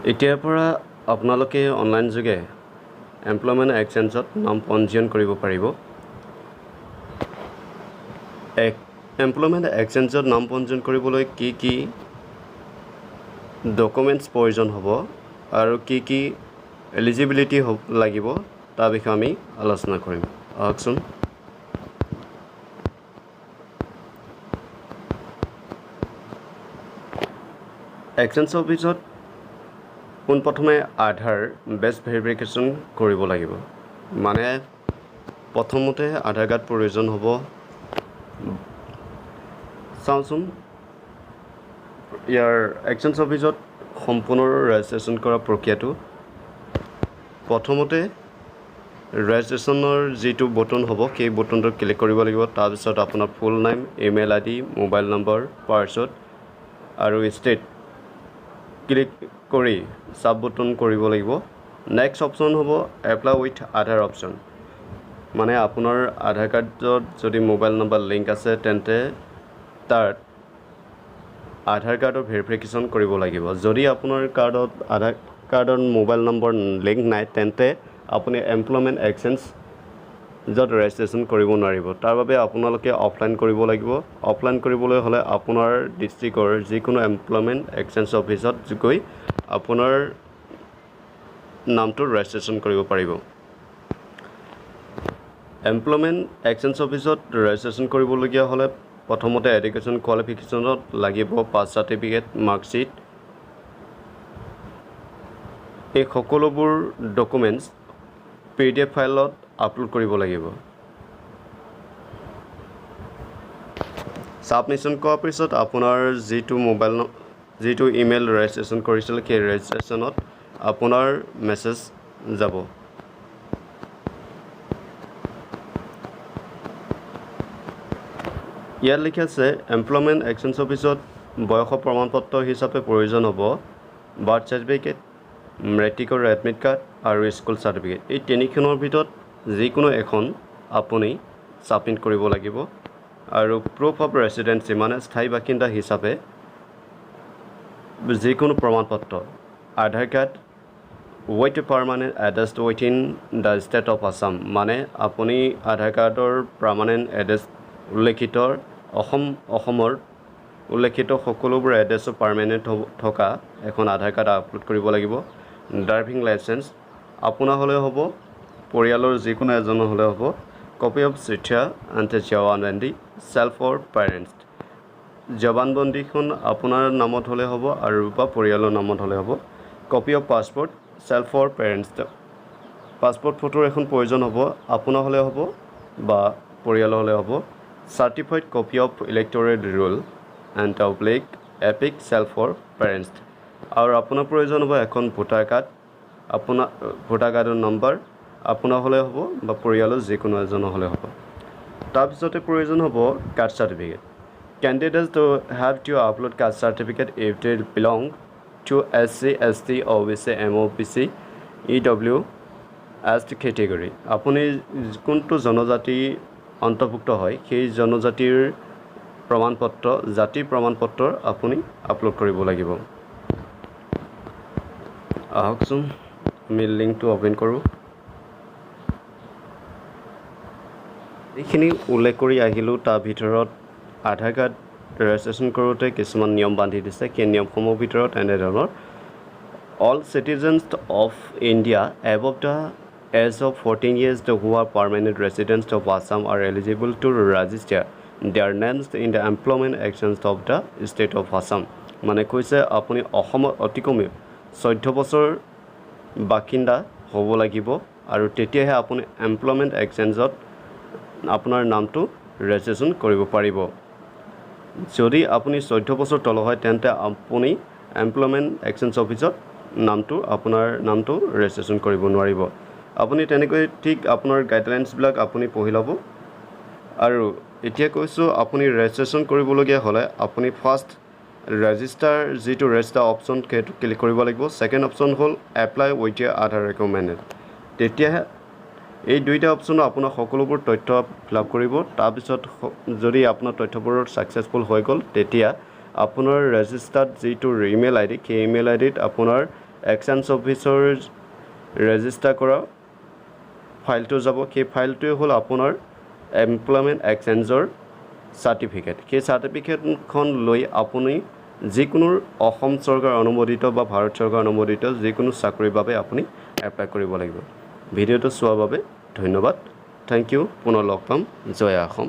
এতিয়াৰ পৰা আপোনালোকে অনলাইন যোগে এমপ্লয়মেণ্ট এক্সচেঞ্জত নাম পঞ্জীয়ন কৰিব পাৰিব। এমপ্লয়মেণ্ট এক্সচেঞ্জত নাম পঞ্জীয়ন কৰিবলৈ কি ডকুমেণ্টছ প্ৰয়োজন হ'ব আৰু কি এলিজিবিলিটি লাগিব তাৰ বিষয়ে আমি আলোচনা কৰিম। আহকচোন। এক্সচেঞ্জ অফিচত পোনপ্ৰথমে আধাৰ বেছ ভেৰিফিকেশ্যন কৰিব লাগিব। মানে প্ৰথমতে আধাৰ কাৰ্ড প্ৰয়োজন হ'ব। চাওঁচোন, ইয়াৰ এক্সচেঞ্জ অফিচত সম্পূৰ্ণ ৰেজিষ্ট্ৰেশ্যন কৰা প্ৰক্ৰিয়াটো প্ৰথমতে ৰেজিষ্ট্ৰেশ্যনৰ যিটো বটন হ'ব সেই বটনটো ক্লিক কৰিব লাগিব। তাৰপিছত আপোনাৰ full name, email ID, mobile number, password আৰু ষ্টেট ক্লিক কৰি সাব বটন কৰিব লাগিব। নেক্সট অপশ্যন হ'ব এপ্লাই উইথ আধাৰ অপশ্যন। মানে আপোনাৰ আধাৰ কাৰ্ডত যদি মোবাইল নম্বৰ লিংক আছে তেন্তে তাত আধাৰ কাৰ্ডৰ ভেৰিফিকেশ্যন কৰিব লাগিব। যদি আপোনাৰ আধাৰ কাৰ্ডত মোবাইল নম্বৰ লিংক নাই তেন্তে আপুনি এমপ্লয়মেণ্ট এক্সচেঞ্জত ৰেজিষ্ট্ৰেশ্যন কৰিব নোৱাৰিব। তাৰ বাবে আপোনালোকে অফলাইন কৰিব লাগিব। অফলাইন কৰিবলৈ হ'লে আপোনাৰ ডিষ্ট্ৰিক্টৰ যিকোনো এমপ্লয়মেণ্ট এক্সচেঞ্জ অফিচত গৈ আপোনাৰ নামটো ৰেজিষ্ট্ৰেশ্যন কৰিব পাৰিব। এমপ্লয়মেণ্ট এক্সচেঞ্জ অফিচত ৰেজিষ্ট্ৰেশ্যন কৰিবলগীয়া হ'লে প্ৰথমতে এডুকেশ্যন কোৱালিফিকেশ্যনত লাগিব পাছ চাৰ্টিফিকেট, মাৰ্কশ্বিট। এই সকলোবোৰ ডকুমেণ্টছ PDF ফাইলত আপলোড কৰিব লাগিব। ছাবমিশ্যন কৰাৰ পিছত আপোনাৰ যিটো ইমেইল ৰেজিষ্ট্ৰেশ্যন কৰিছিল সেই ৰেজিষ্ট্ৰেশ্যনত আপোনাৰ মেছেজ যাব। ইয়াত লিখা আছে এমপ্লয়মেণ্ট এক্সচেঞ্জ অফিচত বয়সৰ প্ৰমাণপত্ৰ হিচাপে প্ৰয়োজন হ'ব বাৰ্থ চাৰ্টিফিকেট, মেট্ৰিকৰ এডমিট কাৰ্ড আৰু স্কুল চাৰ্টিফিকেট। এই তিনিখনৰ ভিতৰত যিকোনো এখন আপুনি ছাবমিট কৰিব লাগিব। আৰু প্ৰুফ অফ ৰেচিডেঞ্চি মানে স্থায়ী বাসিন্দা হিচাপে যিকোনো প্ৰমাণপত্ৰ, Aadhaar card with permanent address within the state of Assam. মানে আপুনি আধাৰ কাৰ্ডৰ পাৰ্মানেণ্ট এড্ৰেছ উল্লেখিত অসমৰ উল্লেখিত সকলোবোৰ এড্ৰেছৰ পাৰ্মানেণ্ট থকা এখন আধাৰ কাৰ্ড আপলোড কৰিব লাগিব। ড্ৰাইভিং লাইচেঞ্চ আপোনাৰ হ'লে হ'ব, পৰিয়ালৰ যিকোনো এজনৰ হ'লে হ'ব। কপি অফ চিঠা এণ্ড জৱানবন্দী চেল্ফ ফৰ পেৰেণ্টছ। জৱানবন্দীখন আপোনাৰ নামত হ'লে হ'ব আৰু বা পৰিয়ালৰ নামত হ'লে হ'ব। Copy of passport self for parents. Passport ফটোৰ এখন প্ৰয়োজন হ'ব, আপোনাৰ হ'লে হ'ব বা পৰিয়ালৰ হ'লে হ'ব। Certified copy of electoral roll and EPIC self for parents. আৰু আপোনাৰ প্ৰয়োজন হ'ব এখন ভোটাৰ কাৰ্ড, আপোনাৰ ভোটাৰ কাৰ্ডৰ নম্বৰ আপোনাৰ হ'লে হ'ব বা পৰিয়ালৰ যিকোনো এজনৰ হ'লে হ'ব। তাৰপিছতে প্ৰয়োজন হ'ব caste certificate. Candidates to have to upload caste certificate if they belong to SC, ST, OBC, MOBC, EWS category. আপুনি কোনটো জনজাতি অন্তৰ্ভুক্ত হয় সেই জনজাতিৰ প্ৰমাণপত্ৰ, জাতিৰ প্ৰমাণপত্ৰ আপুনি আপলোড কৰিব লাগিব। আহকচোন আমি লিংকটো অ'পেন কৰোঁ। এইখিনি উল্লেখ কৰি আহিলোঁ। তাৰ ভিতৰত আধাৰ কাৰ্ড ৰেজিষ্ট্ৰেশ্যন কৰোঁতে কিছুমান নিয়ম বান্ধি দিছে। সেই নিয়মসমূহৰ ভিতৰত এনেধৰণৰ all citizens of India above the age of 14 years who are permanent residents of Assam are eligible to register their names in the employment exchange of the state of Assam। মানে কৈছে আপুনি অসমত অতি কমেও 14 বছৰ বাসিন্দা হ'ব লাগিব আৰু তেতিয়াহে আপুনি এমপ্লয়মেণ্ট এক্সচেঞ্জত আপোনাৰ নামটো ৰেজিষ্ট্ৰেশ্যন কৰিব পাৰিব। যদি আপুনি 14 বছৰ তলৰ হয় তেন্তে আপুনি এমপ্লয়মেণ্ট এক্সচেঞ্জ অফিচত আপোনাৰ নামটো ৰেজিষ্ট্ৰেশ্যন কৰিব নোৱাৰিব। আপুনি তেনেকৈ ঠিক আপোনাৰ গাইডলাইনছবিলাক আপুনি পঢ়ি ল'ব। আৰু এতিয়া কৈছোঁ আপুনি ৰেজিষ্ট্ৰেশ্যন কৰিবলগীয়া হ'লে আপুনি ফাৰ্ষ্ট ৰেজিষ্টাৰ অপশ্যন সেইটো ক্লিক কৰিব লাগিব। ছেকেণ্ড অপশ্যন হ'ল এপ্লাই উইথ আধাৰ ৰেকমেণ্ডেড। তেতিয়াহে এই দুইটা অপশ্যনত আপোনাৰ সকলোবোৰ তথ্য ফিল আপ কৰিব। তাৰপিছত যদি আপোনাৰ তথ্যবোৰ ছাকচেছফুল হৈ গ'ল তেতিয়া আপোনাৰ ৰেজিষ্টাৰ্ড যিটো ইমেইল ID সেই ইমেইল IDত আপোনাৰ এক্সচেঞ্জ অফিচৰ ৰেজিষ্টাৰ কৰা ফাইলটো যাব সেই ফাইলটোৱে হ'ল আপোনাৰ এমপ্লয়মেণ্ট এক্সচেঞ্জৰ চাৰ্টিফিকেট সেই চাৰ্টিফিকেটখন লৈ আপুনি যিকোনো অসম চৰকাৰ অনুমোদিত বা ভাৰত চৰকাৰ অনুমোদিত যিকোনো চাকৰিৰ বাবে আপুনি এপ্লাই কৰিব লাগিব ভিডিঅ'টো চোৱাৰ বাবে ধন্যবাদ থেংক ইউ পুনৰ লগ পাম জয় অসম